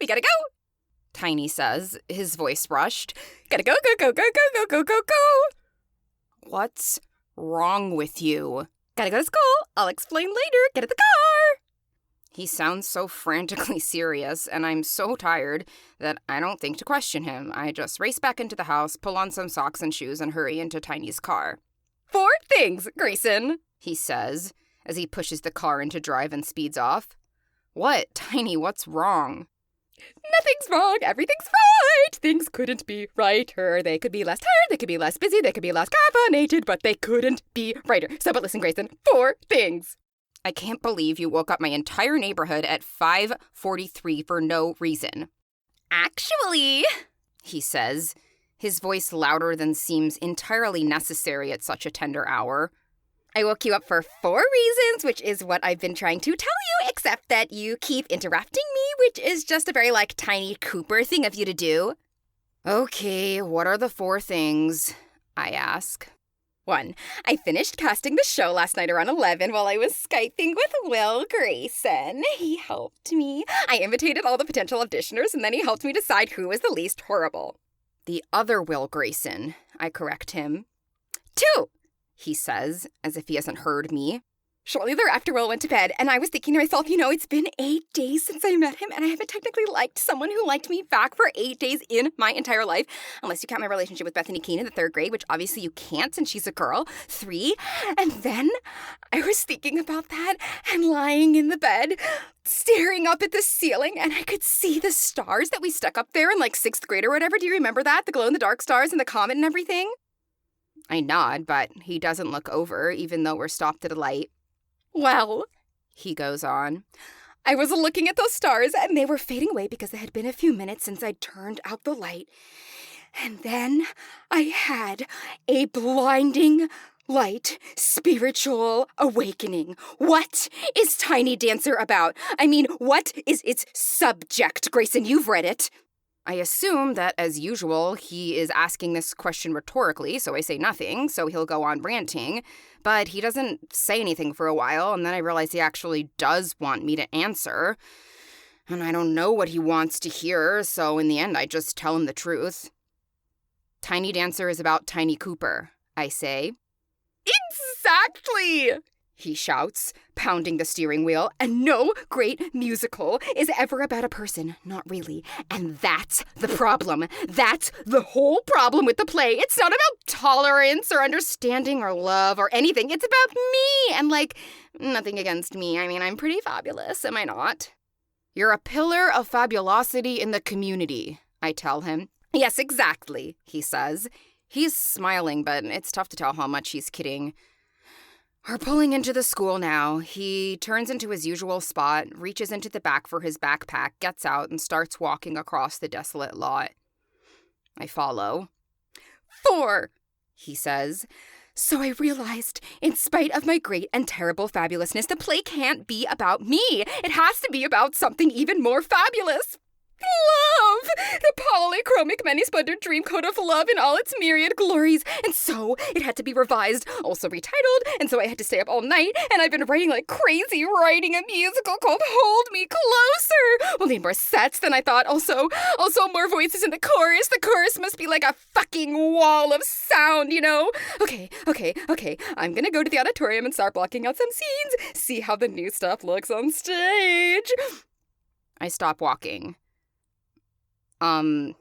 We gotta go, Tiny says, his voice rushed. Gotta go, go, go, go, go, go, go, go, go. What's wrong with you? Gotta go to school. I'll explain later. Get in the car. He sounds so frantically serious, and I'm so tired that I don't think to question him. I just race back into the house, pull on some socks and shoes, and hurry into Tiny's car. 4 things, Grayson, he says, as he pushes the car into drive and speeds off. What, Tiny, what's wrong? Nothing's wrong. Everything's right. Things couldn't be righter. They could be less tired. They could be less busy. They could be less caffeinated, but they couldn't be righter. So, but listen, Grayson, 4 things. I can't believe you woke up my entire neighborhood at 5:43 for no reason. Actually, he says, his voice louder than seems entirely necessary at such a tender hour. I woke you up for 4 reasons, which is what I've been trying to tell you, except that you keep interrupting me, which is just a very, Tiny Cooper thing of you to do. Okay, what are the 4 things? I ask. 1. I finished casting the show last night around 11 while I was Skyping with Will Grayson. He helped me. I imitated all the potential auditioners, and then he helped me decide who was the least horrible. The other Will Grayson, I correct him. 2. He says, as if he hasn't heard me. Shortly thereafter, Will went to bed, and I was thinking to myself, it's been 8 days since I met him, and I haven't technically liked someone who liked me back for 8 days in my entire life, unless you count my relationship with Bethany Keene in the 3rd grade, which obviously you can't since she's a girl. 3. And then I was thinking about that and lying in the bed, staring up at the ceiling, and I could see the stars that we stuck up there in 6th grade or whatever. Do you remember that? The glow-in-the-dark stars and the comet and everything? I nod, but he doesn't look over, even though we're stopped at a light. Well, he goes on, I was looking at those stars, and they were fading away because it had been a few minutes since I'd turned out the light. And then I had a blinding light spiritual awakening. What is Tiny Dancer about? I mean, what is its subject, Grayson? You've read it. I assume that, as usual, he is asking this question rhetorically, so I say nothing, so he'll go on ranting. But he doesn't say anything for a while, and then I realize he actually does want me to answer. And I don't know what he wants to hear, so in the end I just tell him the truth. Tiny Dancer is about Tiny Cooper, I say. Exactly! He shouts, pounding the steering wheel, and no great musical is ever about a person, not really. And that's the problem. That's the whole problem with the play. It's not about tolerance or understanding or love or anything. It's about me and, nothing against me. I mean, I'm pretty fabulous, am I not? You're a pillar of fabulosity in the community, I tell him. Yes, exactly, he says. He's smiling, but it's tough to tell how much he's kidding. We're pulling into the school now. He turns into his usual spot, reaches into the back for his backpack, gets out, and starts walking across the desolate lot. I follow. 4, he says. So I realized, in spite of my great and terrible fabulousness, the play can't be about me. It has to be about something even more fabulous. Love! The polychromic, many-splendored dream code of love in all its myriad glories. And so it had to be revised, also retitled, and so I had to stay up all night, and I've been writing like crazy, writing a musical called Hold Me Closer. We'll need more sets than I thought. Also more voices in the chorus. The chorus must be like a fucking wall of sound, Okay. I'm gonna go to the auditorium and start blocking out some scenes, see how the new stuff looks on stage. I stop walking. Do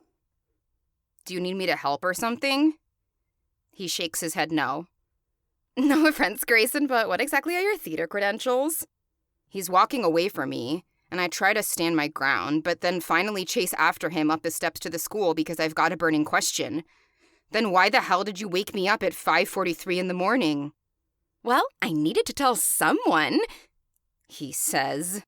you need me to help or something? He shakes his head no. No offense, Grayson, but what exactly are your theater credentials? He's walking away from me, and I try to stand my ground, but then finally chase after him up the steps to the school because I've got a burning question. Then why the hell did you wake me up at 5:43 in the morning? Well, I needed to tell someone, he says.